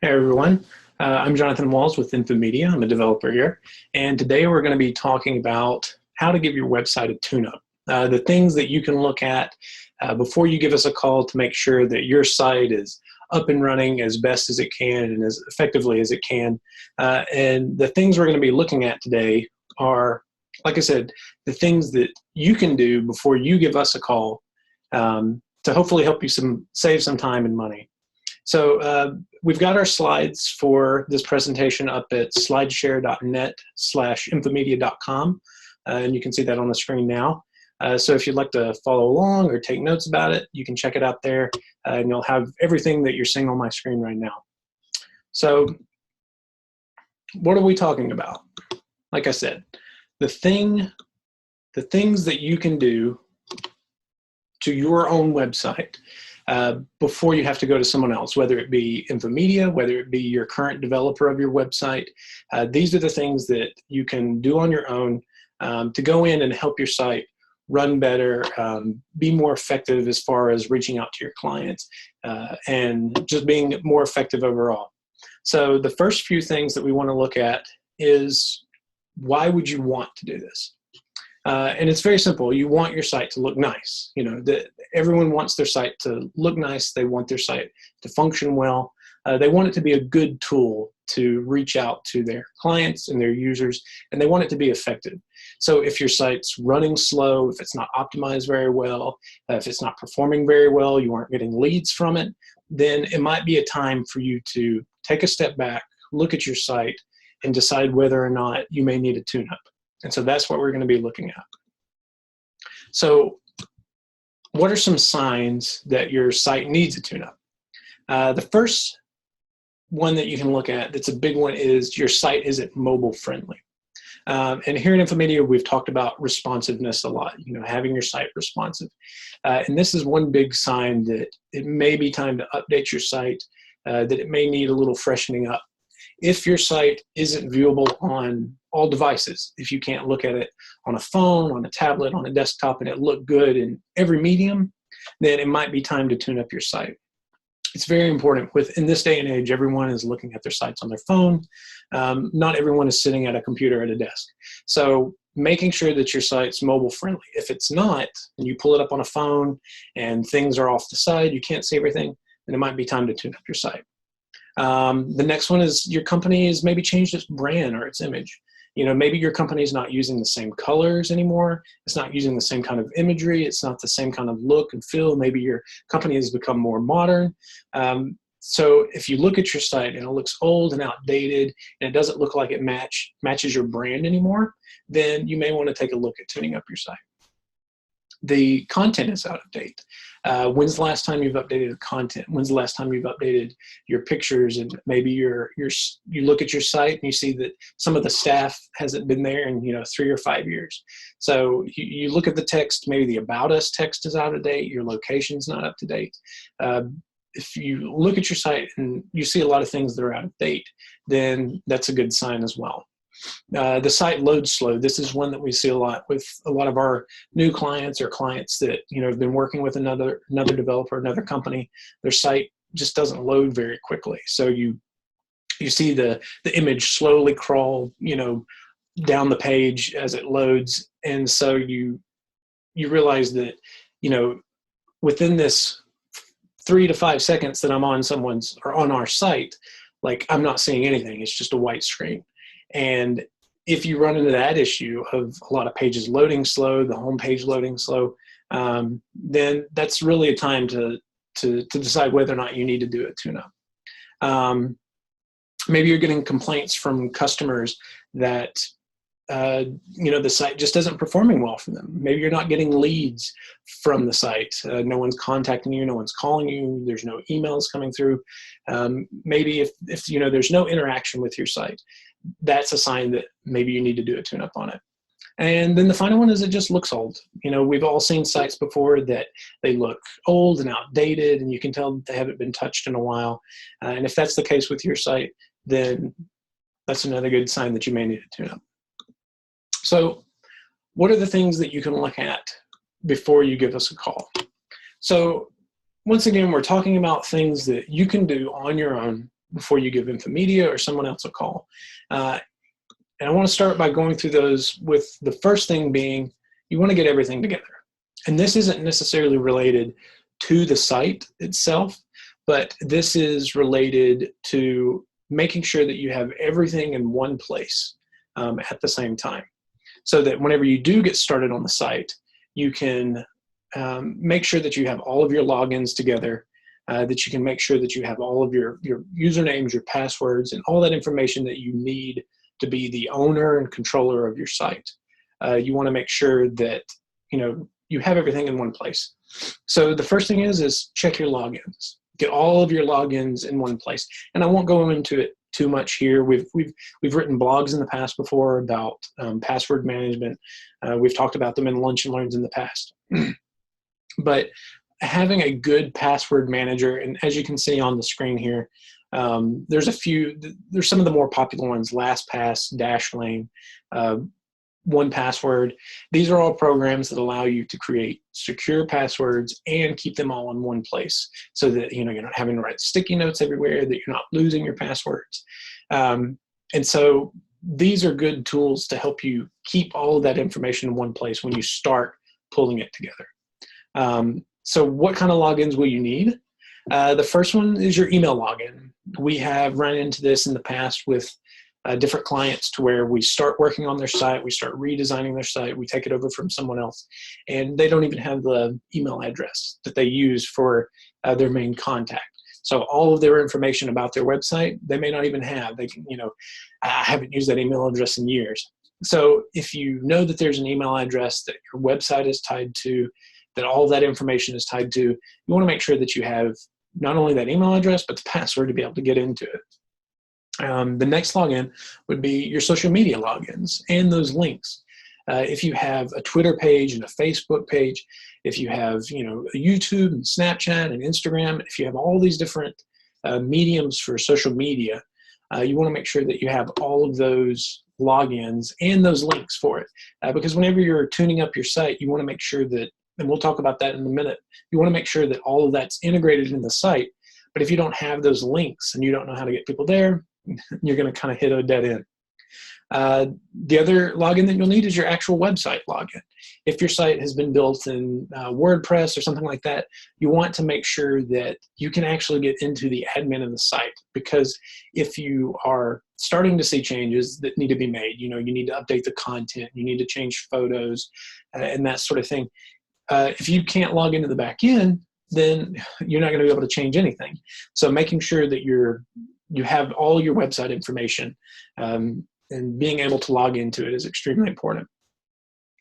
Hey everyone, I'm Jonathan Walls with Infomedia. I'm a developer here, and today we're going to be talking about how to give your website a tune-up. The things that you can look at before you give us a call to make sure that your site is up and running as best as it can and as effectively as it can. And the things we're going to be looking at today are, like I said, the things that you can do before you give us a call to hopefully help you save some time and money. So we've got our slides for this presentation up at slideshare.net/infomedia.com, and you can see that on the screen now. So if you'd like to follow along or take notes about it, you can check it out there, and you'll have everything that you're seeing on my screen right now. So what are we talking about? Like I said, the things that you can do to your own website before you have to go to someone else, whether it be Infomedia, whether it be your current developer of your website. These are the things that you can do on your own to go in and help your site run better, be more effective as far as reaching out to your clients, and just being more effective overall. So the first few things that we want to look at is, why would you want to do this? And it's very simple. You want your site to look nice. You know, everyone wants their site to look nice. They want their site to function well. They want it to be a good tool to reach out to their clients and their users, and they want it to be effective. So if your site's running slow, if it's not optimized very well, if it's not performing very well, you aren't getting leads from it, then it might be a time for you to take a step back, look at your site, and decide whether or not you may need a tune-up. And so that's what we're going to be looking at. So what are some signs that your site needs a tune-up? The first one that you can look at that's a big one is your site isn't mobile friendly. And here at Infomedia, we've talked about responsiveness a lot, you know, having your site responsive. And this is one big sign that it may be time to update your site, that it may need a little freshening up. If your site isn't viewable on all devices, if you can't look at it on a phone, on a tablet, on a desktop, and it look good in every medium, then it might be time to tune up your site. It's very important. In this day and age, everyone is looking at their sites on their phone. Not everyone is sitting at a computer at a desk. So making sure that your site's mobile friendly. If it's not, and you pull it up on a phone and things are off the side, you can't see everything, then it might be time to tune up your site. The next one is your company has maybe changed its brand or its image. You know, maybe your company is not using the same colors anymore. It's not using the same kind of imagery. It's not the same kind of look and feel. Maybe your company has become more modern. So if you look at your site and it looks old and outdated and it doesn't look like it matches your brand anymore, then you may want to take a look at tuning up your site. The content is out of date. When's the last time you've updated content? When's the last time you've updated your pictures? And maybe you look at your site and you see that some of the staff hasn't been there in 3 or 5 years. So you look at the text, maybe the About Us text is out of date, your location's not up to date. If you look at your site and you see a lot of things that are out of date, then that's a good sign as well. The site loads slow. This is one that we see a lot with a lot of our new clients or clients that have been working with another developer, another company. Their site just doesn't load very quickly. So you see the image slowly crawl down the page as it loads, and so you realize that within this 3 to 5 seconds that I'm on on our site, like, I'm not seeing anything. It's just a white screen. And if you run into that issue of a lot of pages loading slow, the home page loading slow, then that's really a time to decide whether or not you need to do a tune-up. Maybe you're getting complaints from customers that the site just isn't performing well for them. Maybe you're not getting leads from the site. No one's contacting you, no one's calling you, there's no emails coming through. Maybe if there's no interaction with your site, that's a sign that maybe you need to do a tune-up on it. And then the final one is it just looks old. We've all seen sites before that they look old and outdated, and you can tell that they haven't been touched in a while. And if that's the case with your site, then that's another good sign that you may need a tune-up. So what are the things that you can look at before you give us a call? So once again, we're talking about things that you can do on your own before you give Infomedia or someone else a call. And I want to start by going through those with the first thing being you want to get everything together. And this isn't necessarily related to the site itself, but this is related to making sure that you have everything in one place at the same time, so that whenever you do get started on the site, you can make sure that you have all of your logins together, that you can make sure that you have all of your usernames, your passwords, and all that information that you need to be the owner and controller of your site. You want to make sure that you have everything in one place. So the first thing is check your logins. Get all of your logins in one place. And I won't go into it too much here. We've written blogs in the past before about password management. We've talked about them in Lunch and Learns in the past. But having a good password manager, and as you can see on the screen here, there's some of the more popular ones: LastPass, Dashlane, 1Password. These are all programs that allow you to create secure passwords and keep them all in one place, so that you're not having to write sticky notes everywhere, that you're not losing your passwords. And so these are good tools to help you keep all of that information in one place when you start pulling it together. So what kind of logins will you need? The first one is your email login. We have run into this in the past with different clients, to where we start working on their site, we start redesigning their site, we take it over from someone else, and they don't even have the email address that they use for their main contact. So all of their information about their website, they may not even have. They can, I haven't used that email address in years. So if you know that there's an email address that your website is tied to, that all that information is tied to, you want to make sure that you have not only that email address, but the password to be able to get into it. The next login would be your social media logins and those links. If you have a Twitter page and a Facebook page, if you have a YouTube and Snapchat and Instagram, if you have all these different mediums for social media, you want to make sure that you have all of those logins and those links for it. Because whenever you're tuning up your site, you want to make sure that, and we'll talk about that in a minute, you want to make sure that all of that's integrated in the site. But if you don't have those links and you don't know how to get people there, you're going to kind of hit a dead end. The other login that you'll need is your actual website login. If your site has been built in WordPress or something like that, you want to make sure that you can actually get into the admin of the site, because if you are starting to see changes that need to be made, you need to update the content, you need to change photos, and that sort of thing. If you can't log into the back end, then you're not going to be able to change anything. So making sure that you have all your website information and being able to log into it is extremely important.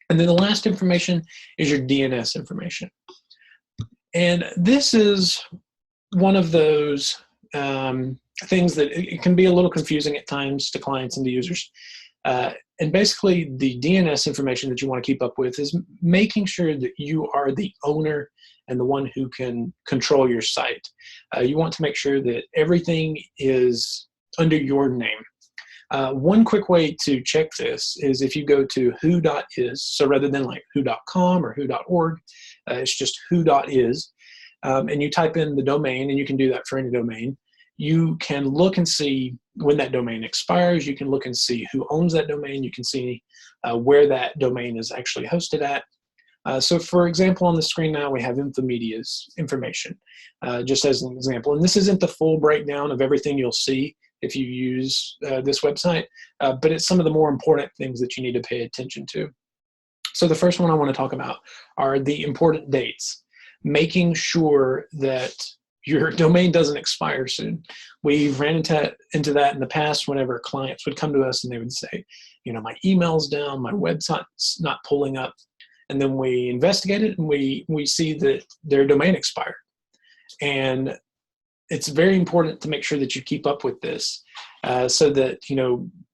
And then the last information is your DNS information. And this is one of those things that it can be a little confusing at times to clients and to users. And basically, the DNS information that you want to keep up with is making sure that you are the owner and the one who can control your site. You want to make sure that everything is under your name. One quick way to check this is if you go to who.is, so rather than like who.com or who.org, it's just who.is, and you type in the domain, and you can do that for any domain. You can look and see when that domain expires. You can look and see who owns that domain. You can see where that domain is actually hosted at. So for example, on the screen now, we have Infomedia's information, just as an example. And this isn't the full breakdown of everything you'll see if you use this website, but it's some of the more important things that you need to pay attention to. So the first one I want to talk about are the important dates, making sure that your domain doesn't expire soon. We've ran into that in the past whenever clients would come to us and they would say, my email's down, my website's not pulling up. And then we investigate it and we see that their domain expired. And it's very important to make sure that you keep up with this so that,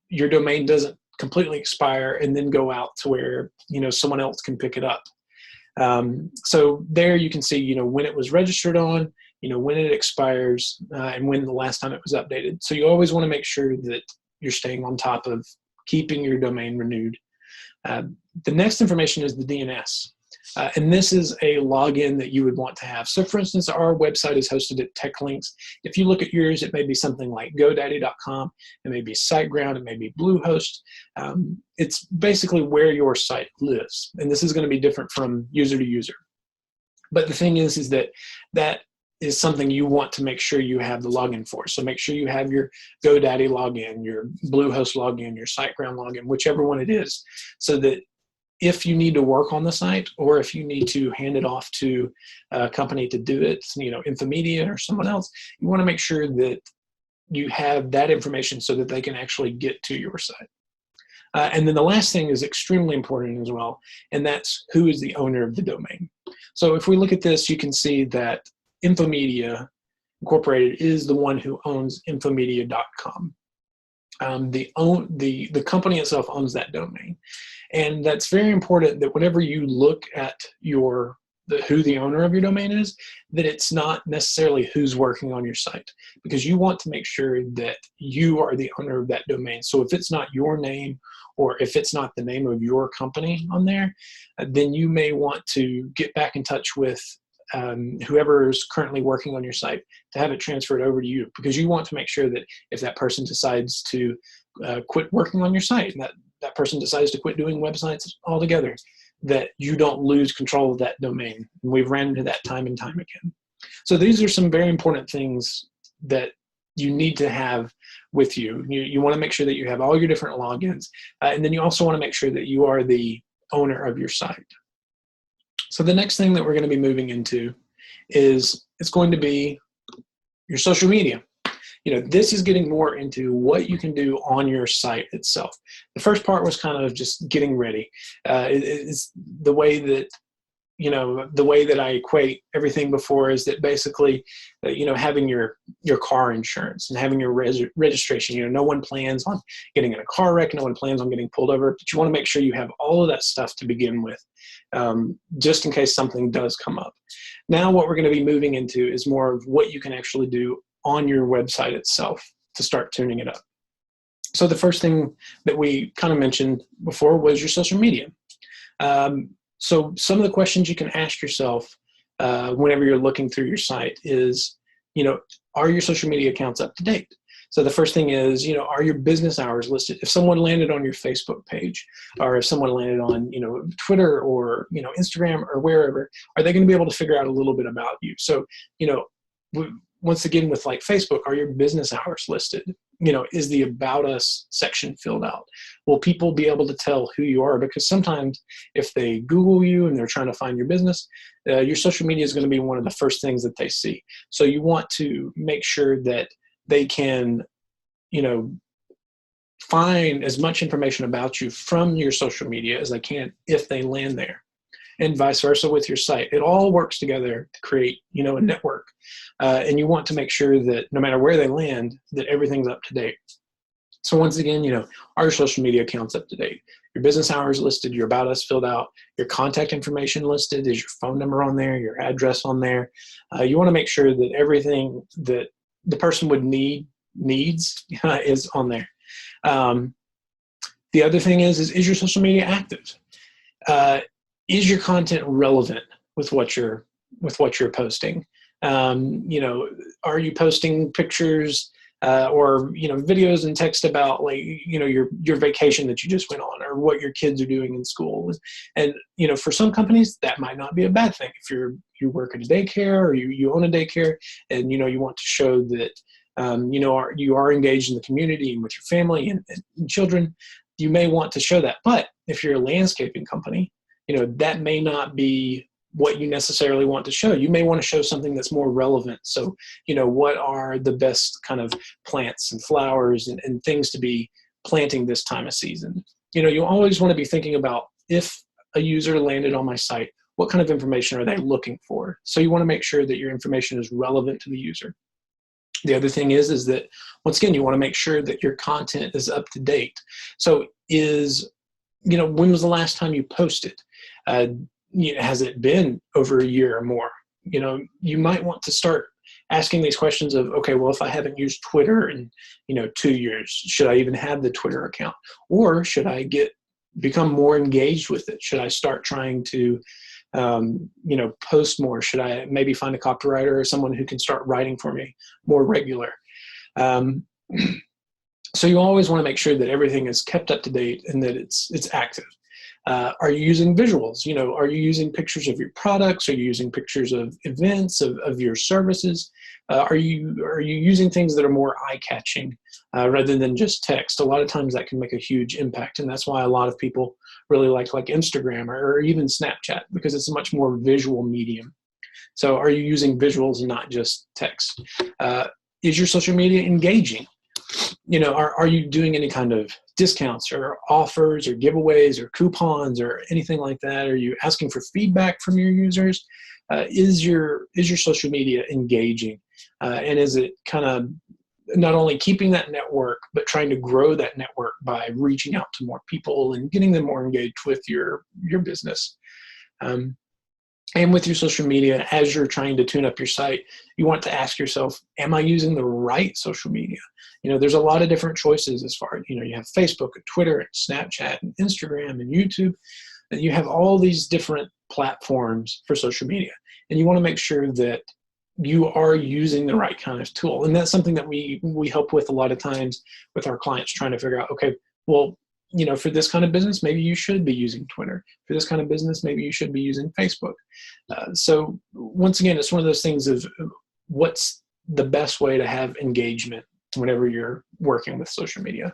your domain doesn't completely expire and then go out to where, someone else can pick it up. So there you can see, when it was registered on, when it expires, and when the last time it was updated. So you always want to make sure that you're staying on top of keeping your domain renewed. The next information is the DNS. And this is a login that you would want to have. So for instance, our website is hosted at TechLinks. If you look at yours, it may be something like GoDaddy.com, it may be SiteGround, it may be Bluehost. It's basically where your site lives. And this is going to be different from user to user. But the thing is that that is something you want to make sure you have the login for. So make sure you have your GoDaddy login, your Bluehost login, your SiteGround login, whichever one it is, so that if you need to work on the site or if you need to hand it off to a company to do it, Infomedia or someone else, you want to make sure that you have that information so that they can actually get to your site. And then the last thing is extremely important as well, and that's who is the owner of the domain. So if we look at this, you can see that Infomedia Incorporated is the one who owns Infomedia.com. The company itself owns that domain. And that's very important that whenever you look at who the owner of your domain is, that it's not necessarily who's working on your site, because you want to make sure that you are the owner of that domain. So if it's not your name, or if it's not the name of your company on there, then you may want to get back in touch with whoever is currently working on your site to have it transferred over to you, because you want to make sure that if that person decides to quit working on your site, and that person decides to quit doing websites altogether, that you don't lose control of that domain. And we've ran into that time and time again. So these are some very important things that you need to have with you. You want to make sure that you have all your different logins, and then you also want to make sure that you are the owner of your site. So the next thing that we're going to be moving into is it's going to be your social media. This is getting more into what you can do on your site itself. The first part was kind of just getting ready. It's the way that I equate everything before is that basically, having your car insurance and having your registration. No one plans on getting in a car wreck. No one plans on getting pulled over. But you want to make sure you have all of that stuff to begin with, just in case something does come up. Now what we're going to be moving into is more of what you can actually do on your website itself to start tuning it up. So the first thing that we kind of mentioned before was your social media. So some of the questions you can ask yourself whenever you're looking through your site is, are your social media accounts up to date? So the first thing is, are your business hours listed? If someone landed on your Facebook page, or if someone landed on, Twitter or, Instagram or wherever, are they going to be able to figure out a little bit about you? So, once again, with like Facebook, are your business hours listed? Is the About Us section filled out? Will people be able to tell who you are? Because sometimes if they Google you and they're trying to find your business, your social media is going to be one of the first things that they see. So you want to make sure that they can, find as much information about you from your social media as they can if they land there. And vice versa with your site. It all works together to create, a network. And you want to make sure that no matter where they land, that everything's up to date. So once again, are your social media accounts up to date? Your business hours listed, your About Us filled out, your contact information listed, is your phone number on there, your address on there. You want to make sure that everything that the person would needs is on there. The other thing is your social media active? Is your content relevant with what you're posting? Are you posting pictures or videos and text about your vacation that you just went on, or what your kids are doing in school? And for some companies that might not be a bad thing. If you work at a daycare or you own a daycare, and you want to show that you are engaged in the community and with your family and children, you may want to show that. But if you're a landscaping company, that may not be what you necessarily want to show. You may want to show something that's more relevant. So, what are the best kind of plants and flowers and things to be planting this time of season? You always want to be thinking about, if a user landed on my site, what kind of information are they looking for? So you want to make sure that your information is relevant to the user. The other thing is that, once again, you want to make sure that your content is up to date. So when was the last time you posted? Has it been over a year or more? You might want to start asking these questions of, okay, well, if I haven't used Twitter in, 2 years, should I even have the Twitter account? Or should I become more engaged with it? Should I start trying to you know, post more? Should I maybe find a copywriter or someone who can start writing for me more regular? So you always want to make sure that everything is kept up to date and that it's active. Are you using visuals? You know, are you using pictures of your products? Are you using pictures of events, of your services? Are you using things that are more eye-catching rather than just text? A lot of times that can make a huge impact, and that's why a lot of people really like Instagram or even Snapchat, because it's a much more visual medium. So are you using visuals and not just text? Is your social media engaging? You know, are you doing any kind of discounts or offers or giveaways or coupons or anything like that? Are you asking for feedback from your users? Is your social media engaging? And is it kind of not only keeping that network, but trying to grow that network by reaching out to more people and getting them more engaged with your business? And with your social media, as you're trying to tune up your site, you want to ask yourself, am I using the right social media? You know, there's a lot of different choices as far as, you know, you have Facebook and Twitter and Snapchat and Instagram and YouTube, and you have all these different platforms for social media. And you want to make sure that you are using the right kind of tool. And that's something that we help with a lot of times with our clients, trying to figure out, okay, well, you know, for this kind of business, maybe you should be using Twitter. For this kind of business, maybe you should be using Facebook. So once again, it's one of those things of what's the best way to have engagement whenever you're working with social media.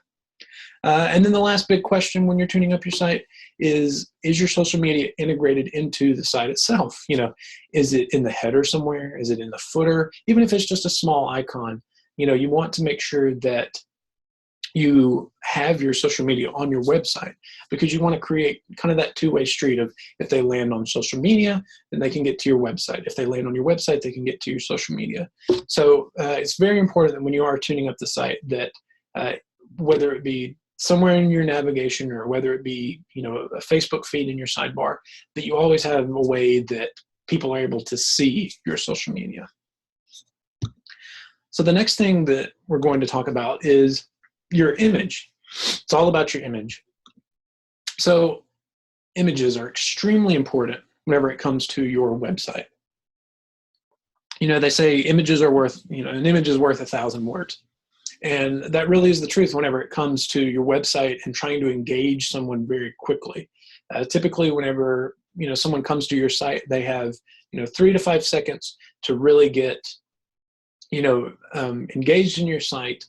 And then the last big question when you're tuning up your site is your social media integrated into the site itself? You know, is it in the header somewhere? Is it in the footer? Even if it's just a small icon, you know, you want to make sure that you have your social media on your website, because you want to create kind of that two-way street of, if they land on social media, then they can get to your website. If they land on your website, they can get to your social media. So it's very important that when you are tuning up the site, that whether it be somewhere in your navigation or whether it be, you know, a Facebook feed in your sidebar, that you always have a way that people are able to see your social media. So the next thing that we're going to talk about is your image. It's all about your image. So images are extremely important whenever it comes to your website. You know, they say images are worth, you know, an image is worth 1,000 words. And that really is the truth whenever it comes to your website and trying to engage someone very quickly. Typically, whenever, you know, someone comes to your site, they have, you know, 3 to 5 seconds to really get, you know, engaged in your site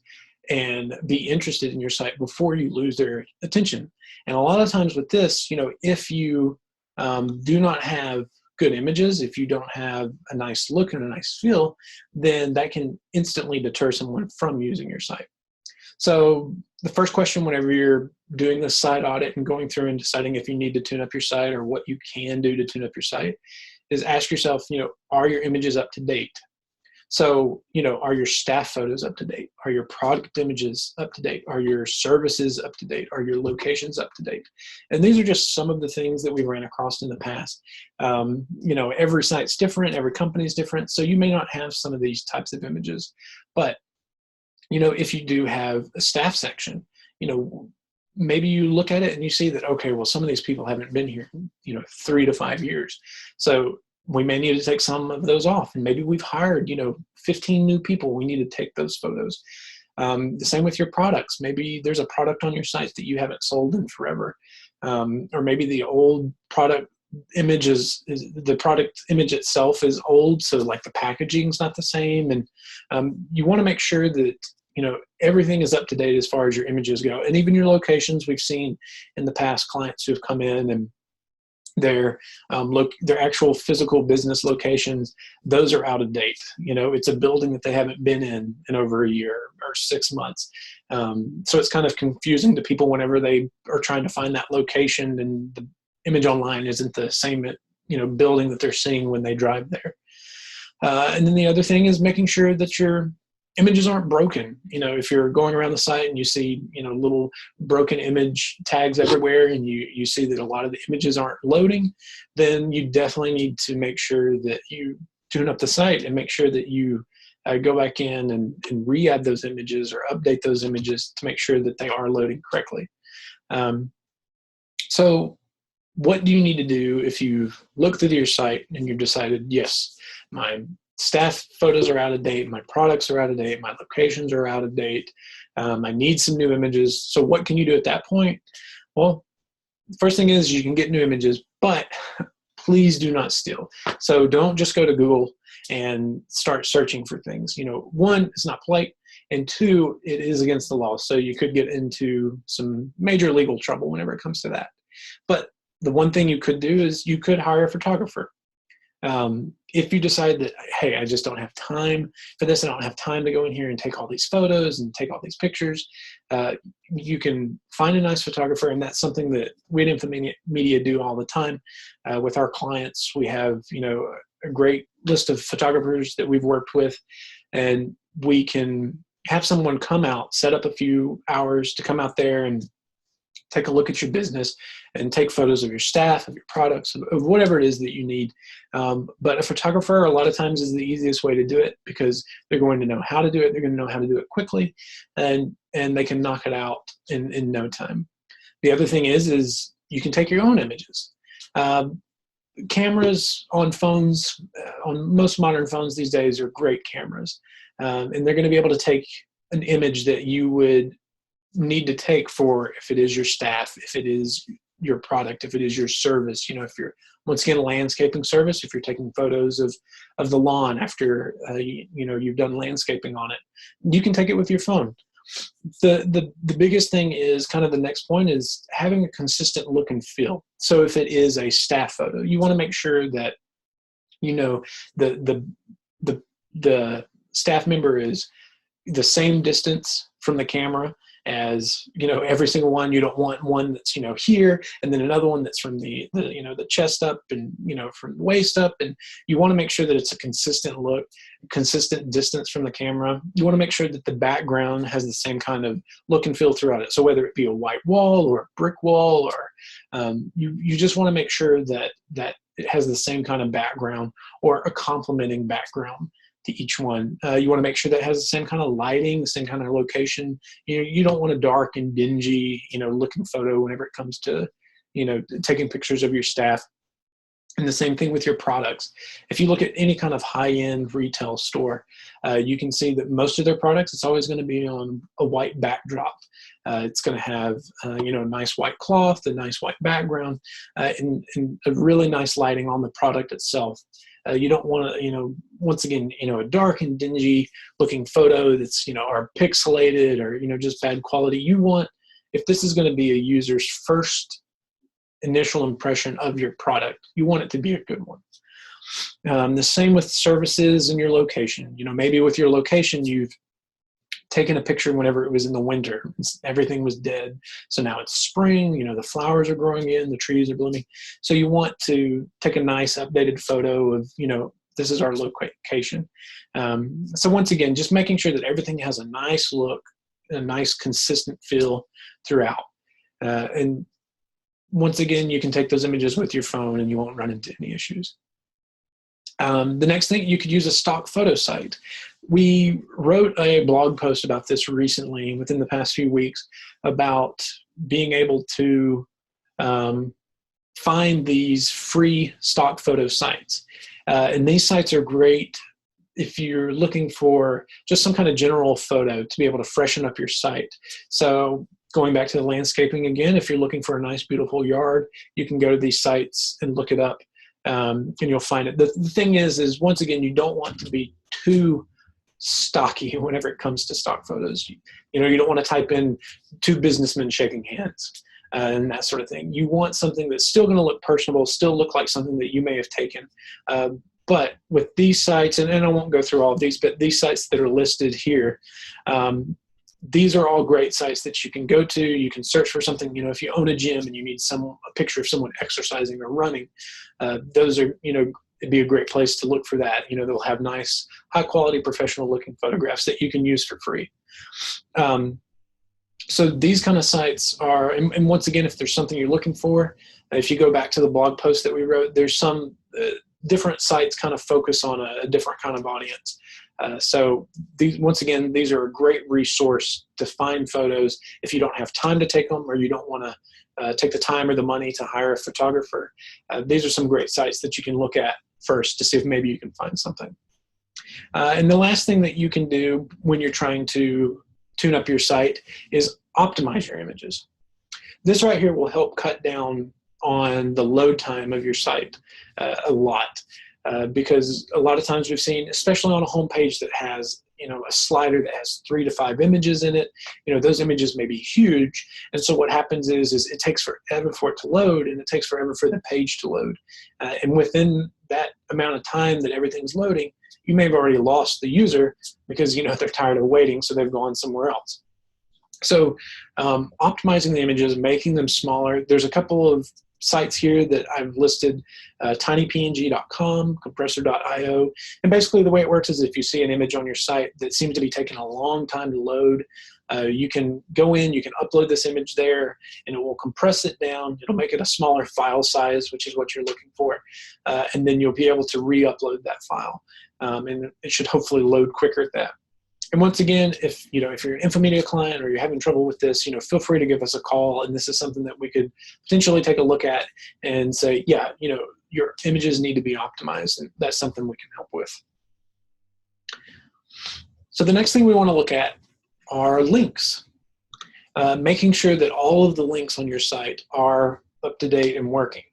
and be interested in your site before you lose their attention. And a lot of times with this, you know, if you do not have good images, if you don't have a nice look and a nice feel, then that can instantly deter someone from using your site. So the first question whenever you're doing this site audit and going through and deciding if you need to tune up your site or what you can do to tune up your site is ask yourself, you know, are your images up to date? So, you know, are your staff photos up to date? Are your product images up to date? Are your services up to date? Are your locations up to date? And these are just some of the things that we've ran across in the past. You know, every site's different, every company's different, so you may not have some of these types of images. But, you know, if you do have a staff section, you know, maybe you look at it and you see that, okay, well, some of these people haven't been here, you know, 3 to 5 years. So we may need to take some of those off, and maybe we've hired, you know, 15 new people. We need to take those photos. The same with your products. Maybe there's a product on your site that you haven't sold in forever, or maybe the old product image is the product image itself is old, so like the packaging's not the same, and you want to make sure that, you know, everything is up to date as far as your images go, and even your locations. We've seen in the past clients who've come in and their actual physical business locations, those are out of date. You know, it's a building that they haven't been in over a year or 6 months. So it's kind of confusing to people whenever they are trying to find that location and the image online isn't the same, you know, building that they're seeing when they drive there. And then the other thing is making sure that your images aren't broken. You know, if you're going around the site and you see, you know, little broken image tags everywhere, and you see that a lot of the images aren't loading, then you definitely need to make sure that you tune up the site and make sure that you go back in and re-add those images or update those images to make sure that they are loading correctly. So what do you need to do if you've looked through your site and you've decided, yes, my staff photos are out of date, my products are out of date, my locations are out of date, I need some new images. So what can you do at that point? Well, first thing is you can get new images, but please do not steal. So don't just go to Google and start searching for things. You know, one, it's not polite, and two, it is against the law. So you could get into some major legal trouble whenever it comes to that. But the one thing you could do is you could hire a photographer. If you decide that, hey, I just don't have time for this, I don't have time to go in here and take all these photos and take all these pictures, you can find a nice photographer, and that's something that we at Infomedia do all the time. With our clients, we have, you know, a great list of photographers that we've worked with, and we can have someone come out, set up a few hours to come out there and take a look at your business and take photos of your staff, of your products, of whatever it is that you need. But a photographer, a lot of times, is the easiest way to do it because they're going to know how to do it. They're going to know how to do it quickly, and they can knock it out in no time. The other thing is you can take your own images. Cameras on phones, on most modern phones these days, are great cameras. And they're going to be able to take an image that you would need to take for, if it is your staff, if it is your product, if it is your service. You know, if you're, once again, a landscaping service, if you're taking photos of the lawn after you know, you've done landscaping on it, you can take it with your phone. The biggest thing is kind of the next point is having a consistent look and feel. So if it is a staff photo, you want to make sure that, you know, the staff member is the same distance from the camera as, you know, every single one. You don't want one that's, you know, here and then another one that's from the you know, the chest up and, you know, from the waist up. And you want to make sure that it's a consistent look, consistent distance from the camera. You want to make sure that the background has the same kind of look and feel throughout it. So whether it be a white wall or a brick wall, or you just want to make sure that it has the same kind of background or a complementing background to each one. You want to make sure that it has the same kind of lighting, the same kind of location. You don't want a dark and dingy, you know, looking photo whenever it comes to, you know, taking pictures of your staff. And the same thing with your products. If you look at any kind of high-end retail store, you can see that most of their products, it's always going to be on a white backdrop. It's going to have, you know, a nice white cloth, a nice white background, and a really nice lighting on the product itself. You don't want to, you know, once again, you know, a dark and dingy looking photo that's, you know, or pixelated or, you know, just bad quality. You want, if this is going to be a user's first initial impression of your product, you want it to be a good one. The same with services and your location. You know, maybe with your location, you've taken a picture whenever it was in the winter. Everything was dead. So now it's spring, you know, the flowers are growing in, the trees are blooming. So you want to take a nice updated photo of, you know, this is our location. So once again, just making sure that everything has a nice look, a nice consistent feel throughout. And once again, you can take those images with your phone and you won't run into any issues. The next thing, you could use a stock photo site. We wrote a blog post about this recently, within the past few weeks, about being able to find these free stock photo sites. And these sites are great if you're looking for just some kind of general photo to be able to freshen up your site. So going back to the landscaping again, if you're looking for a nice, beautiful yard, you can go to these sites and look it up. And you'll find it. The thing is once again, you don't want to be too stocky whenever it comes to stock photos. You know, you don't want to type in two businessmen shaking hands and that sort of thing. You want something that's still going to look personable, still look like something that you may have taken. But with these sites, and I won't go through all of these, but these sites that are listed here, these are all great sites that you can go to. You can search for something, you know, if you own a gym and you need a picture of someone exercising or running, those are, you know, it'd be a great place to look for that. You know, they'll have nice, high quality, professional looking photographs that you can use for free. So these kind of sites are, and once again, if there's something you're looking for, if you go back to the blog post that we wrote, there's some different sites kind of focus on a different kind of audience. So once again, these are a great resource to find photos if you don't have time to take them or you don't want to take the time or the money to hire a photographer. These are some great sites that you can look at first to see if maybe you can find something. And the last thing that you can do when you're trying to tune up your site is optimize your images. This right here will help cut down on the load time of your site a lot. Because a lot of times we've seen, especially on a home page that has, a slider that has 3 to 5 images in it, those images may be huge. And so what happens is it takes forever for it to load, and it takes forever for the page to load. And within that amount of time that everything's loading, you may have already lost the user because, they're tired of waiting, so they've gone somewhere else. So optimizing the images, making them smaller. There's a couple of sites here that I've listed, tinypng.com, compressor.io. And basically the way it works is if you see an image on your site that seems to be taking a long time to load, you can go in, you can upload this image there, and it will compress it down. It'll make it a smaller file size, which is what you're looking for. And then you'll be able to re-upload that file. And it should hopefully load quicker at that. And once again, if you're an Infomedia client or you're having trouble with this, feel free to give us a call, and this is something that we could potentially take a look at and say, yeah, your images need to be optimized, and that's something we can help with. So the next thing we want to look at are links. Making sure that all of the links on your site are up to date and working.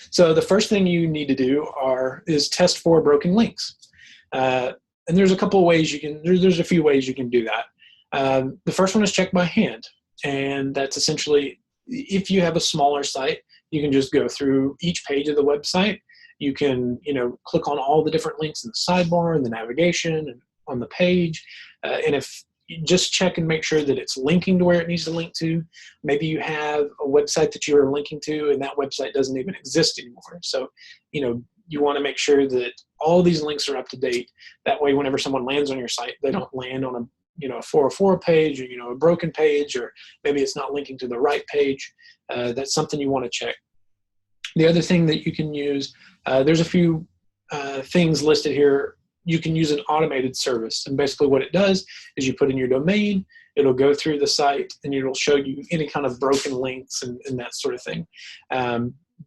So the first thing you need to do is test for broken links. And there's a couple of ways there's a few ways you can do that. The first one is check by hand. And that's essentially, if you have a smaller site, you can just go through each page of the website. You can, click on all the different links in the sidebar and the navigation and on the page. And if you just check and make sure that it's linking to where it needs to link to. Maybe you have a website that you are linking to and that website doesn't even exist anymore. So, you want to make sure that all these links are up to date. That way, whenever someone lands on your site, they don't land on a 404 page or, a broken page, or maybe it's not linking to the right page. That's something you want to check. The other thing that you can use, there's a few things listed here. You can use an automated service. And basically what it does is you put in your domain, it'll go through the site, and it'll show you any kind of broken links and that sort of thing.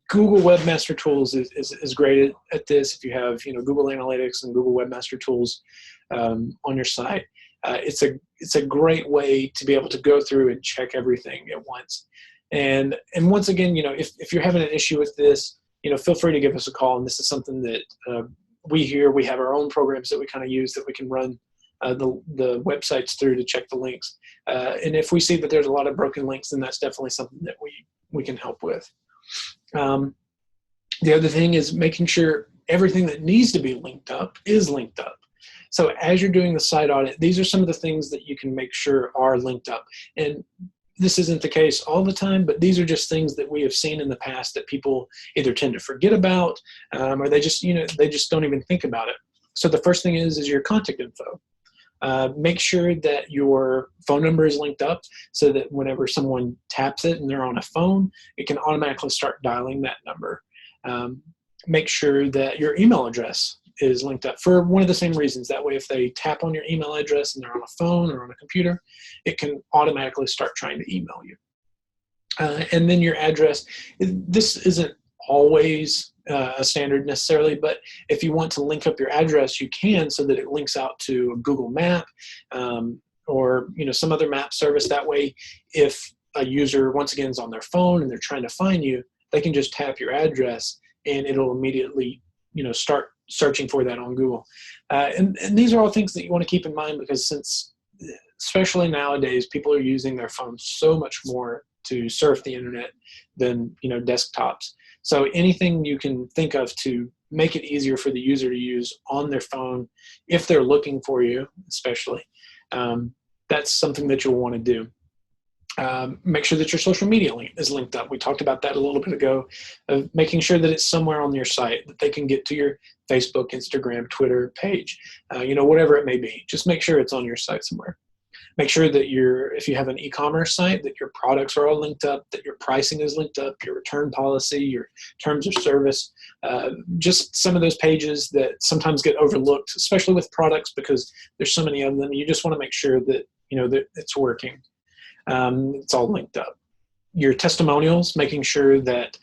Google Webmaster Tools is great at this. If you have Google Analytics and Google Webmaster Tools on your site, it's a great way to be able to go through and check everything at once. And once again, if you're having an issue with this, feel free to give us a call. And this is something that we have our own programs that we kind of use that we can run the websites through to check the links. And if we see that there's a lot of broken links, then that's definitely something that we can help with. The other thing is making sure everything that needs to be linked up is linked up. So as you're doing the site audit, these are some of the things that you can make sure are linked up. And this isn't the case all the time, but these are just things that we have seen in the past that people either tend to forget about, or they just don't even think about it. So the first thing is your contact info. Make sure that your phone number is linked up so that whenever someone taps it and they're on a phone, it can automatically start dialing that number. Make sure that your email address is linked up for one of the same reasons. That way, if they tap on your email address and they're on a phone or on a computer, it can automatically start trying to email you. And then your address. This isn't always a standard necessarily, but if you want to link up your address, you can, so that it links out to a Google Map or some other map service. That way, if a user once again is on their phone and they're trying to find you, they can just tap your address and it'll immediately start searching for that on Google. And these are all things that you want to keep in mind, because since especially nowadays people are using their phones so much more to surf the internet than desktops. So anything you can think of to make it easier for the user to use on their phone, if they're looking for you, especially, that's something that you'll want to do. Make sure that your social media link is linked up. We talked about that a little bit ago, of making sure that it's somewhere on your site, that they can get to your Facebook, Instagram, Twitter page, whatever it may be. Just make sure it's on your site somewhere. Make sure that if you have an e-commerce site, that your products are all linked up, that your pricing is linked up, your return policy, your terms of service, just some of those pages that sometimes get overlooked, especially with products because there's so many of them. You just want to make sure that, that it's working. It's all linked up. Your testimonials, making sure that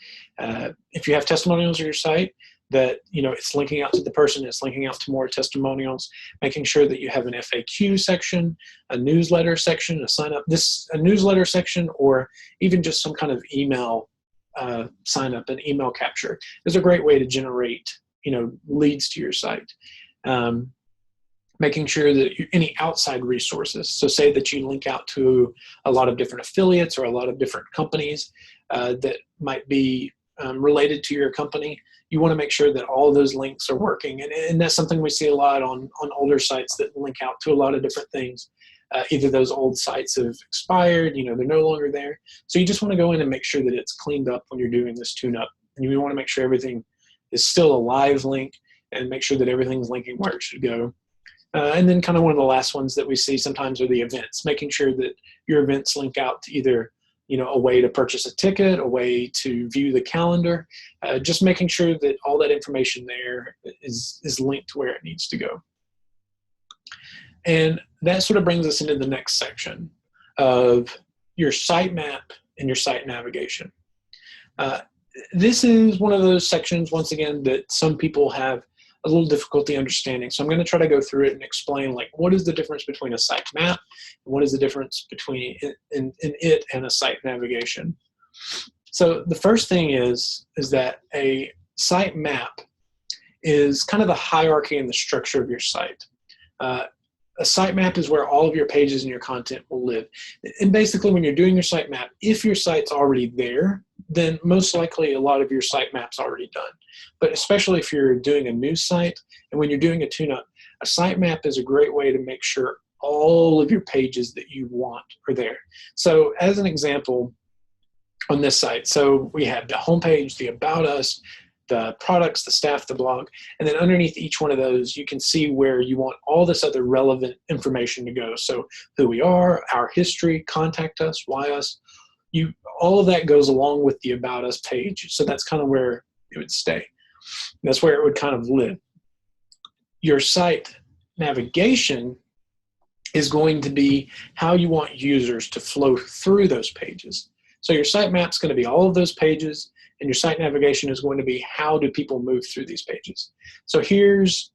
if you have testimonials on your site, that it's linking out to the person, it's linking out to more testimonials, making sure that you have an FAQ section, a newsletter section, a newsletter section, or even just some kind of email sign up and email capture is a great way to generate leads to your site. Making sure that any outside resources, so say that you link out to a lot of different affiliates or a lot of different companies that might be related to your company, you want to make sure that all those links are working. And that's something we see a lot on older sites that link out to a lot of different things. Either those old sites have expired, they're no longer there. So you just want to go in and make sure that it's cleaned up when you're doing this tune-up. And you want to make sure everything is still a live link and make sure that everything's linking where it should go. And then kind of one of the last ones that we see sometimes are the events, making sure that your events link out to either a way to purchase a ticket, a way to view the calendar, just making sure that all that information there is linked to where it needs to go. And that sort of brings us into the next section of your sitemap and your site navigation. This is one of those sections, once again, that some people have a little difficulty understanding. So I'm going to try to go through it and explain, like, what is the difference between a sitemap and what is the difference between in it and a site navigation. So the first thing is that a sitemap is kind of the hierarchy and the structure of your site. A sitemap is where all of your pages and your content will live. And basically, when you're doing your sitemap, if your site's already there, then most likely a lot of your sitemap's already done. But especially if you're doing a new site, and when you're doing a tune-up, a sitemap is a great way to make sure all of your pages that you want are there. So as an example, on this site, so we have the homepage, the About Us, the products, the staff, the blog, and then underneath each one of those, you can see where you want all this other relevant information to go. So who we are, our history, contact us, why us, all of that goes along with the About Us page. So that's kind of where it would stay. That's where it would kind of live. Your site navigation is going to be how you want users to flow through those pages. So your sitemap is going to be all of those pages, and your site navigation is going to be how do people move through these pages. So here's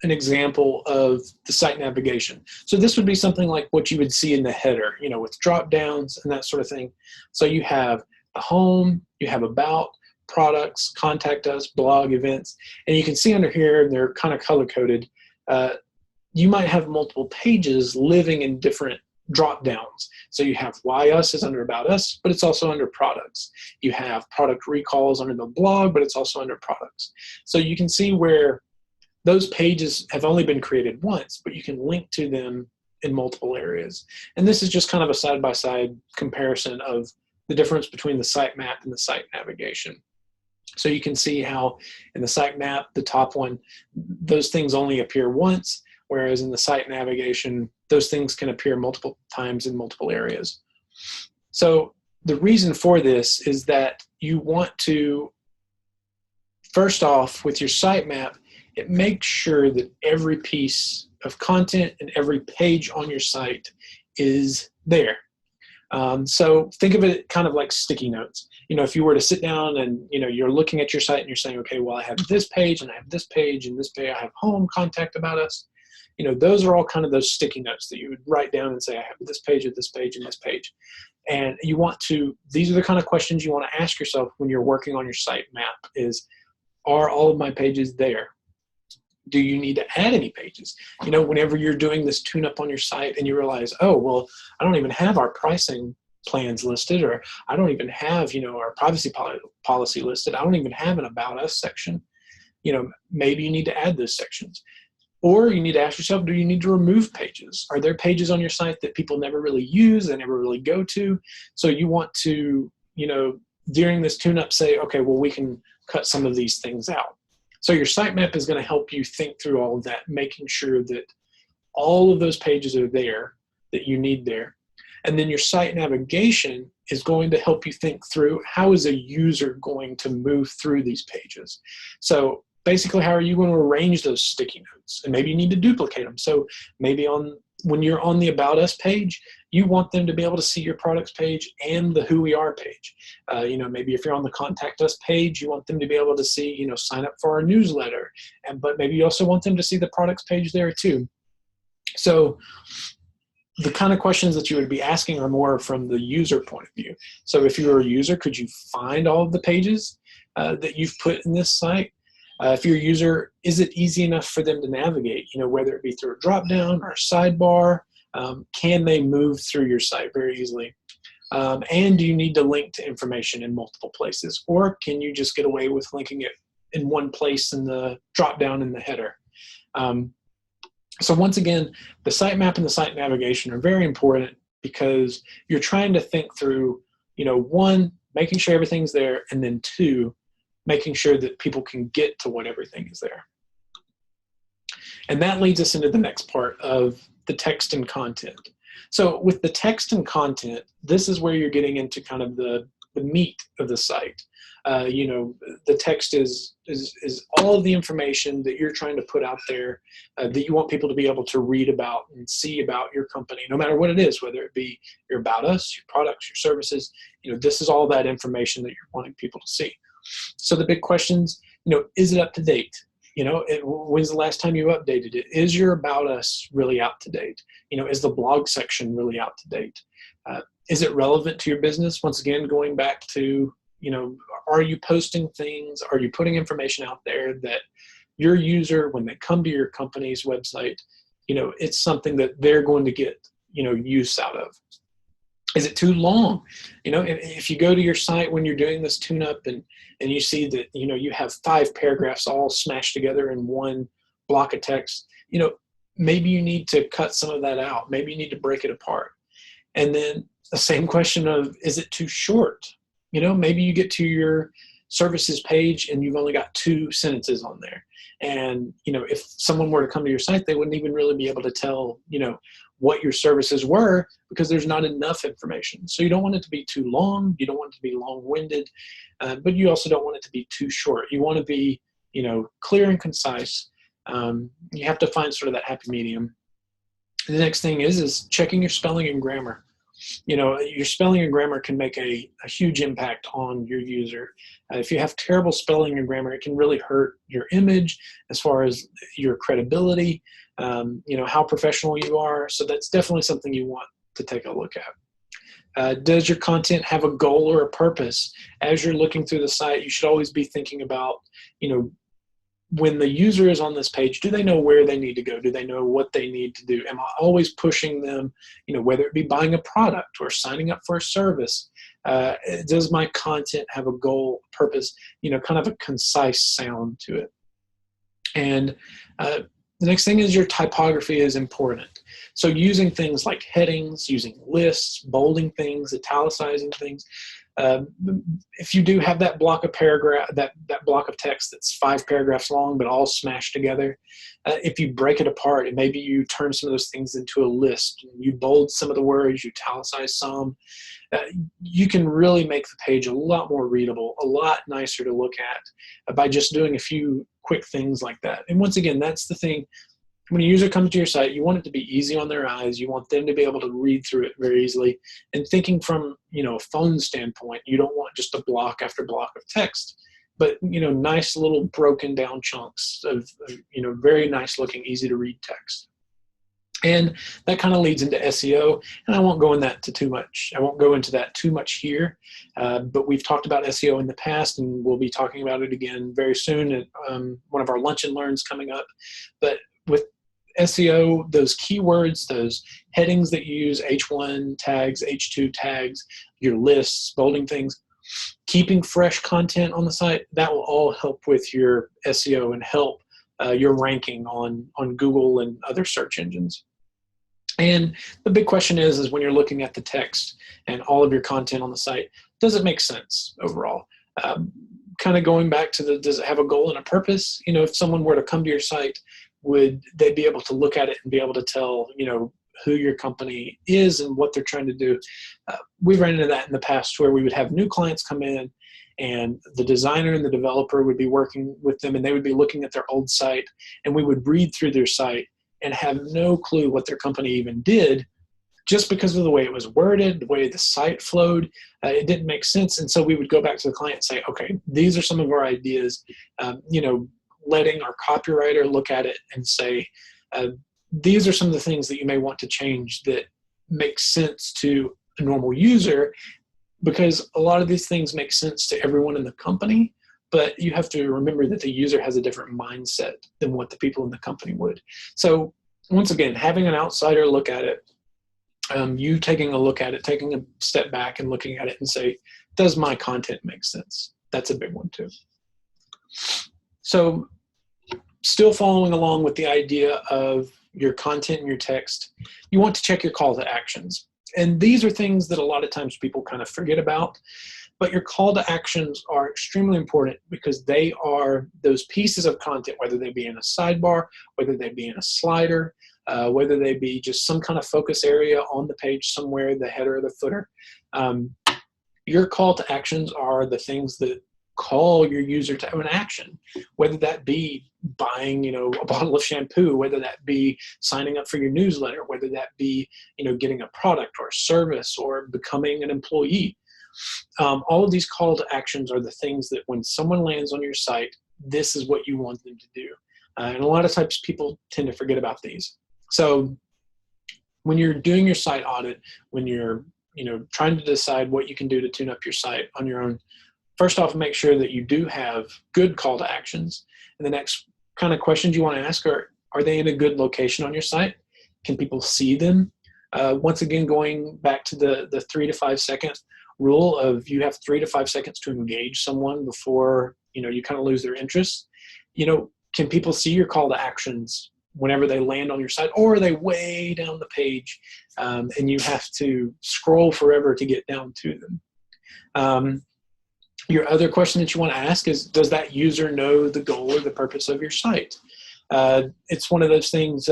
an example of the site navigation. So this would be something like what you would see in the header, with drop downs and that sort of thing. So you have the home, you have about, products, contact us, blog, events, and you can see under here, they're kind of color coded. You might have multiple pages living in different drop downs. So you have why us is under about us, but it's also under products. You have product recalls under the blog, but it's also under products. So you can see where those pages have only been created once, but you can link to them in multiple areas. And this is just kind of a side-by-side comparison of the difference between the sitemap and the site navigation. So you can see how in the sitemap, the top one, those things only appear once, whereas in the site navigation, those things can appear multiple times in multiple areas. So the reason for this is that you want to, first off, with your sitemap, it makes sure that every piece of content and every page on your site is there. So think of it kind of like sticky notes. If you were to sit down and, you're looking at your site and you're saying, okay, well, I have this page and I have this page and this page, I have home, contact, about us. Those are all kind of those sticky notes that you would write down and say, I have this page and this page and this page. And you want to, these are the kind of questions you want to ask yourself when you're working on your site map is, are all of my pages there? Do you need to add any pages? Whenever you're doing this tune-up on your site and you realize, oh, well, I don't even have our pricing plans listed, or I don't even have, our privacy policy listed. I don't even have an About Us section. Maybe you need to add those sections. Or you need to ask yourself, do you need to remove pages? Are there pages on your site that people never really use, they never really go to? So you want to, during this tune-up say, okay, well, we can cut some of these things out. So your sitemap is going to help you think through all of that, making sure that all of those pages are there that you need there. And then your site navigation is going to help you think through, how is a user going to move through these pages? So basically, how are you going to arrange those sticky notes? And maybe you need to duplicate them. So maybe when you're on the About Us page, you want them to be able to see your products page and the Who We Are page. Maybe if you're on the Contact Us page, you want them to be able to see, sign up for our newsletter. But maybe you also want them to see the products page there too. So the kind of questions that you would be asking are more from the user point of view. So if you're a user, could you find all of the pages that you've put in this site? If you're a user, is it easy enough for them to navigate, whether it be through a drop-down or a sidebar? Can they move through your site very easily? And do you need to link to information in multiple places? Or can you just get away with linking it in one place in the drop-down in the header? So once again, the sitemap and the site navigation are very important because you're trying to think through, one, making sure everything's there, and then two, making sure that people can get to what everything is there. And that leads us into the next part of the text and content. So with the text and content, this is where you're getting into kind of the meat of the site. The text is all of the information that you're trying to put out there that you want people to be able to read about and see about your company, no matter what it is, whether it be your About Us, your products, your services. This is all that information that you're wanting people to see. So the big questions, is it up to date? When's the last time you updated it? Is your About Us really out to date? Is the blog section really out to date? Is it relevant to your business? Once again, going back to, are you posting things? Are you putting information out there that your user, when they come to your company's website, it's something that they're going to get, use out of? Is it too long? If you go to your site when you're doing this tune-up and you see that, you have 5 paragraphs all smashed together in one block of text, maybe you need to cut some of that out. Maybe you need to break it apart. And then the same question of, is it too short? Maybe you get to your services page and you've only got 2 sentences on there. And, if someone were to come to your site, they wouldn't even really be able to tell, what your services were because there's not enough information. So you don't want it to be too long. You don't want it to be long-winded, but you also don't want it to be too short. You want to be, clear and concise. You have to find sort of that happy medium. The next thing is checking your spelling and grammar. Your spelling and grammar can make a huge impact on your user. If you have terrible spelling and grammar, it can really hurt your image as far as your credibility, how professional you are. So that's definitely something you want to take a look at. Does your content have a goal or a purpose? As you're looking through the site, you should always be thinking about, when the user is on this page, do they know where they need to go? Do they know what they need to do? Am I always pushing them, whether it be buying a product or signing up for a service? Does my content have a goal, purpose, kind of a concise sound to it? And the next thing is your typography is important. So using things like headings, using lists, bolding things, italicizing things. If you do have that block of paragraph, that block of text that's 5 paragraphs long but all smashed together, if you break it apart and maybe you turn some of those things into a list, you bold some of the words, you italicize some, you can really make the page a lot more readable, a lot nicer to look at by just doing a few quick things like that. And once again, that's the thing. When a user comes to your site, you want it to be easy on their eyes. You want them to be able to read through it very easily. And thinking from, a phone standpoint, you don't want just a block after block of text, but, nice little broken down chunks of very nice looking, easy to read text. And that kind of leads into SEO. And I won't go into that too much here, but we've talked about SEO in the past, and we'll be talking about it again very soon at one of our Lunch and Learns coming up. But with SEO, those keywords, those headings that you use, H1 tags, H2 tags, your lists, bolding things, keeping fresh content on the site, that will all help with your SEO and help your ranking on Google and other search engines. And the big question is when you're looking at the text and all of your content on the site, does it make sense overall? Kind of going back to does it have a goal and a purpose? If someone were to come to your site, would they be able to look at it and be able to tell, who your company is and what they're trying to do. We've run into that in the past where we would have new clients come in, and the designer and the developer would be working with them, and they would be looking at their old site, and we would read through their site and have no clue what their company even did, just because of the way it was worded, the way the site flowed. It didn't make sense. And so we would go back to the client and say, okay, these are some of our ideas. Letting our copywriter look at it and say, these are some of the things that you may want to change that make sense to a normal user, because a lot of these things make sense to everyone in the company, but you have to remember that the user has a different mindset than what the people in the company would. So once again, having an outsider look at it, you taking a look at it, taking a step back and looking at it and say, does my content make sense? That's a big one too. So still following along with the idea of your content and your text, you want to check your call to actions. And these are things that a lot of times people kind of forget about, but your call to actions are extremely important because they are those pieces of content, whether they be in a sidebar, whether they be in a slider, whether they be just some kind of focus area on the page somewhere, the header or the footer. Your call to actions are the things that call your user to an action, whether that be buying, a bottle of shampoo, whether that be signing up for your newsletter, whether that be, getting a product or a service or becoming an employee. All of these call to actions are the things that when someone lands on your site, this is what you want them to do. And a lot of times people tend to forget about these. So when you're doing your site audit, when you're, trying to decide what you can do to tune up your site on your own, first off, make sure that you do have good call to actions. And the next kind of questions you want to ask are they in a good location on your site? Can people see them? Once again, going back to the 3 to 5 second rule of you have 3 to 5 seconds to engage someone before, you kind of lose their interest. Can people see your call to actions whenever they land on your site, or are they way down the page and you have to scroll forever to get down to them? Your other question that you want to ask is, does that user know the goal or the purpose of your site? It's one of those things,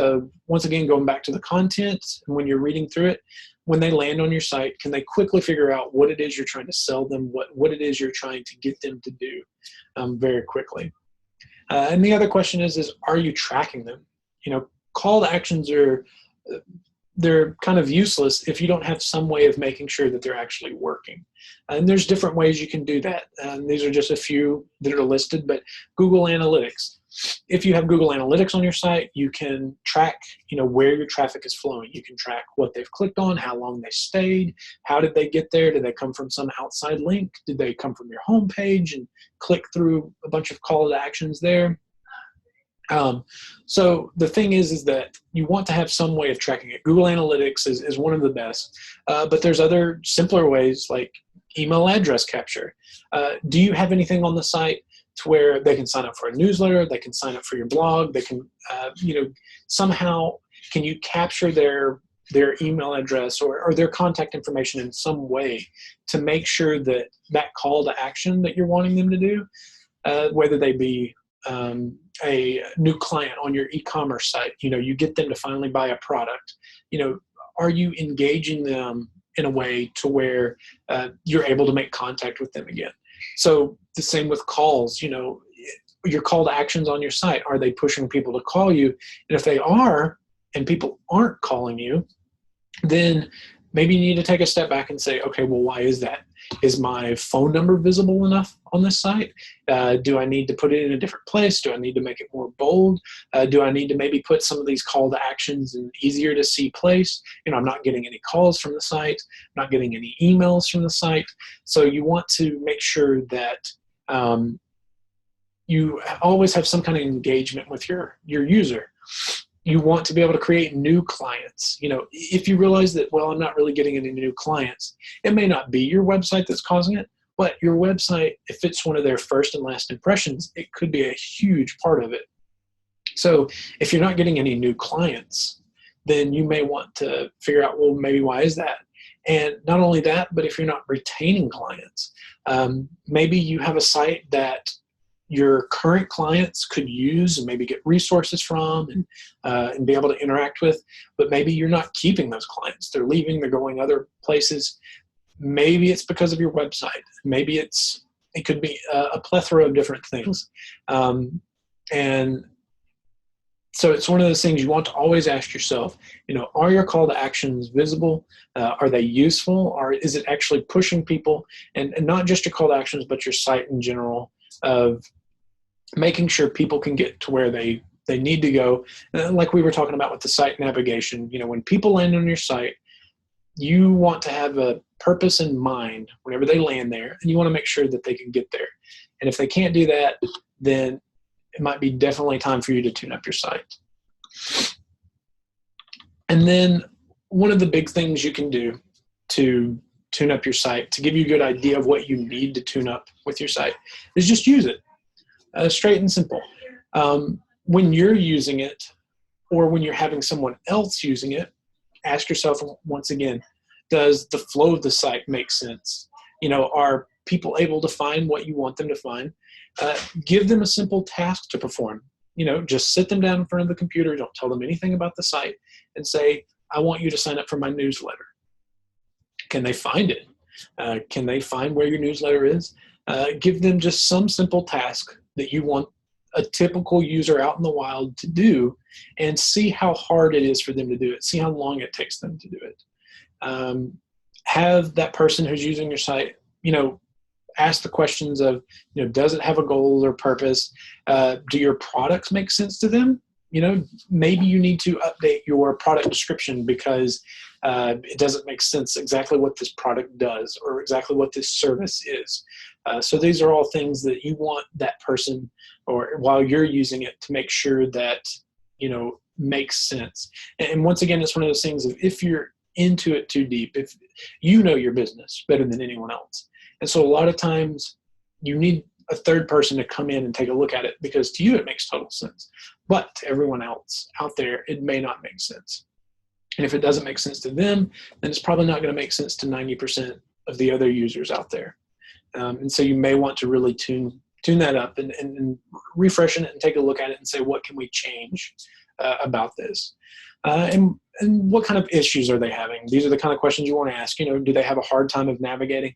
once again, going back to the content, and when you're reading through it, when they land on your site, can they quickly figure out what it is you're trying to sell them, what it is you're trying to get them to do very quickly? And the other question is are you tracking them? Call to actions they're kind of useless if you don't have some way of making sure that they're actually working. And there's different ways you can do that. And these are just a few that are listed, but Google Analytics. If you have Google Analytics on your site, you can track, where your traffic is flowing. You can track what they've clicked on, how long they stayed, how did they get there? Did they come from some outside link? Did they come from your home page and click through a bunch of call to actions there? So the thing is that you want to have some way of tracking it. Google Analytics is one of the best, but there's other simpler ways like email address capture. Do you have anything on the site to where they can sign up for a newsletter, they can sign up for your blog, they can, somehow can you capture their email address or their contact information in some way to make sure that that call to action that you're wanting them to do, whether they be a new client on your e-commerce site, you get them to finally buy a product, are you engaging them in a way to where you're able to make contact with them again? So the same with calls, your call to actions on your site, are they pushing people to call you? And if they are, and people aren't calling you, then maybe you need to take a step back and say, okay, well, why is that? Is my phone number visible enough on this site? Do I need to put it in a different place? Do I need to make it more bold? Do I need to maybe put some of these call to actions in easier to see place? I'm not getting any calls from the site, I'm not getting any emails from the site. So you want to make sure that you always have some kind of engagement with your user. You want to be able to create new clients. If you realize that, well, I'm not really getting any new clients, it may not be your website that's causing it, but your website, if it's one of their first and last impressions, it could be a huge part of it. So if you're not getting any new clients, then you may want to figure out, well, maybe why is that? And not only that, but if you're not retaining clients, maybe you have a site that your current clients could use and maybe get resources from and be able to interact with, but maybe you're not keeping those clients. They're leaving, they're going other places. Maybe it's because of your website. Maybe it could be a plethora of different things. And so it's one of those things you want to always ask yourself, are your call to actions visible? Are they useful? Or is it actually pushing people? And not just your call to actions, but your site in general, of making sure people can get to where they need to go. Like we were talking about with the site navigation, when people land on your site, you want to have a purpose in mind whenever they land there, and you want to make sure that they can get there. And if they can't do that, then it might be definitely time for you to tune up your site. And then one of the big things you can do to tune up your site, to give you a good idea of what you need to tune up with your site, is just use it. Straight and simple. When you're using it, or when you're having someone else using it, ask yourself once again, does the flow of the site make sense? Are people able to find what you want them to find? Give them a simple task to perform. Just sit them down in front of the computer, don't tell them anything about the site, and say, I want you to sign up for my newsletter. Can they find it? Can they find where your newsletter is? Give them just some simple task that you want a typical user out in the wild to do, and see how hard it is for them to do it. See how long it takes them to do it. Have that person who's using your site, ask the questions of, does it have a goal or purpose? Do your products make sense to them? Maybe you need to update your product description because it doesn't make sense exactly what this product does or exactly what this service is. So these are all things that you want that person, or while you're using it, to make sure that, makes sense. And once again, it's one of those things of, if you're into it too deep, if you know your business better than anyone else. And so a lot of times you need a third person to come in and take a look at it, because to you it makes total sense. But to everyone else out there, it may not make sense. And if it doesn't make sense to them, then it's probably not going to make sense to 90% of the other users out there. And so you may want to really tune that up and refresh it and take a look at it and say, what can we change about this? And what kind of issues are they having? These are the kind of questions you want to ask. Do they have a hard time of navigating?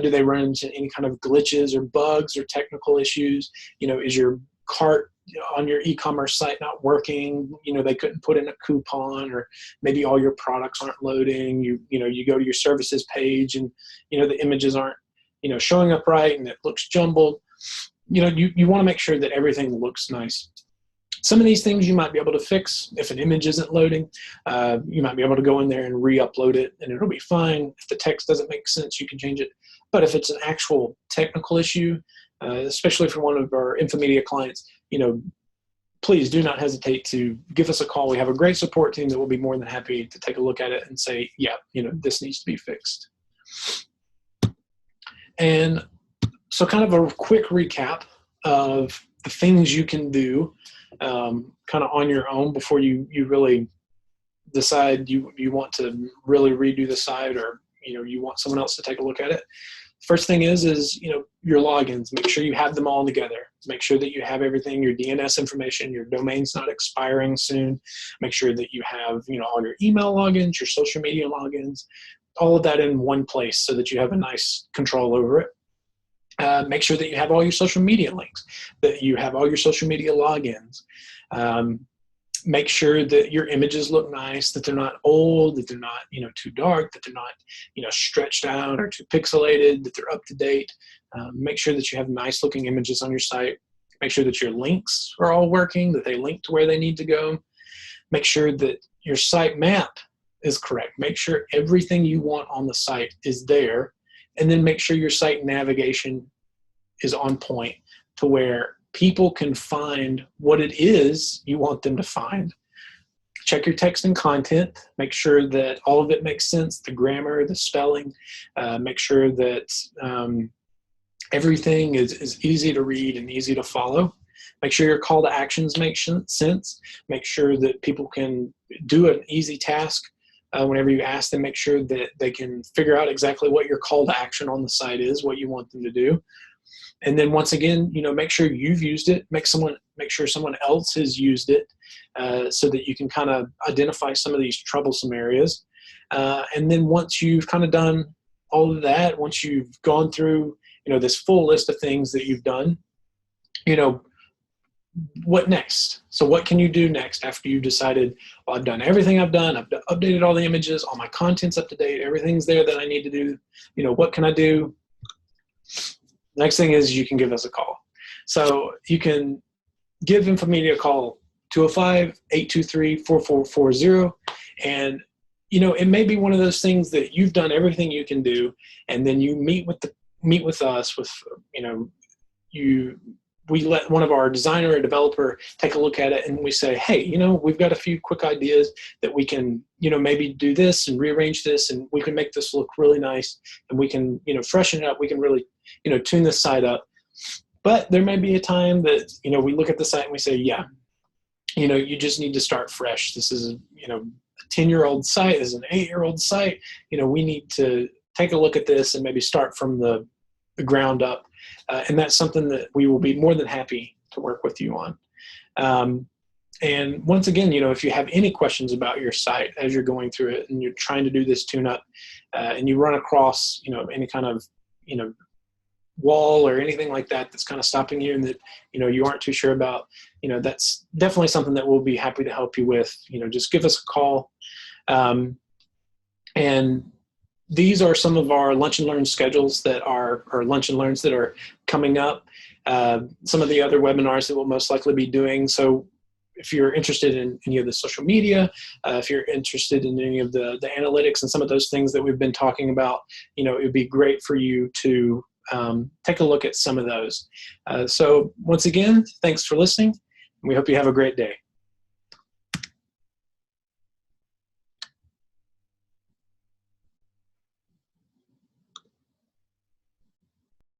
Do they run into any kind of glitches or bugs or technical issues? Is your cart on your e-commerce site not working? They couldn't put in a coupon, or maybe all your products aren't loading. You go to your services page and the images aren't showing up right, and it looks jumbled. You want to make sure that everything looks nice. Some of these things you might be able to fix. If an image isn't loading, you might be able to go in there and re-upload it, and it'll be fine. If the text doesn't make sense, you can change it. But if it's an actual technical issue, especially for one of our Infomedia clients, please do not hesitate to give us a call. We have a great support team that will be more than happy to take a look at it and say, yeah, this needs to be fixed. And so kind of a quick recap of the things you can do kind of on your own before you really decide you want to really redo the site, or you want someone else to take a look at it. First thing is your logins. Make sure you have them all together. Make sure that you have everything, your DNS information, your domain's not expiring soon. Make sure that you have all your email logins, your social media logins, all of that in one place so that you have a nice control over it. Make sure that you have all your social media links, that you have all your social media logins. Make sure that your images look nice, that they're not old, that they're not too dark, that they're not stretched out or too pixelated, that they're up to date. Make sure that you have nice looking images on your site. Make sure that your links are all working, that they link to where they need to go. Make sure that your site map is correct. Make sure everything you want on the site is there. And then make sure your site navigation is on point to where people can find what it is you want them to find. Check your text and content. Make sure that all of it makes sense, the grammar, the spelling. Make sure that everything is easy to read and easy to follow. Make sure your call to actions make sense. Make sure that people can do an easy task. Whenever you ask them, make sure that they can figure out exactly what your call to action on the site is, what you want them to do. And then once again, make sure you've used it, make sure someone else has used it, so that you can kind of identify some of these troublesome areas. And then once you've kind of done all of that, once you've gone through, this full list of things that you've done, what next? So what can you do next after you've decided, well, I've done everything I've done, I've updated all the images, all my content's up to date, everything's there that I need to do, what can I do? Next thing is you can give us a call. So you can give Infomedia a call, 205-823-4440. And, it may be one of those things that you've done everything you can do, and then you meet with us with, we let one of our designer or developer take a look at it, and we say, hey, we've got a few quick ideas that we can, maybe do this and rearrange this, and we can make this look really nice, and we can, freshen it up. We can really, tune this site up. But there may be a time that, we look at the site and we say, yeah, you just need to start fresh. This is, a 10-year-old site, this is an 8-year-old site. We need to take a look at this and maybe start from the ground up. And that's something that we will be more than happy to work with you on. And once again, if you have any questions about your site as you're going through it and you're trying to do this tune-up, and you run across, any kind of, wall or anything like that that's kind of stopping you and that, you aren't too sure about, that's definitely something that we'll be happy to help you with. Just give us a call. And these are some of our lunch and learn schedules or lunch and learns that are coming up. Some of the other webinars that we'll most likely be doing. So if you're interested in any of the social media, if you're interested in any of the analytics and some of those things that we've been talking about, it would be great for you to take a look at some of those. So once again, thanks for listening. We hope you have a great day.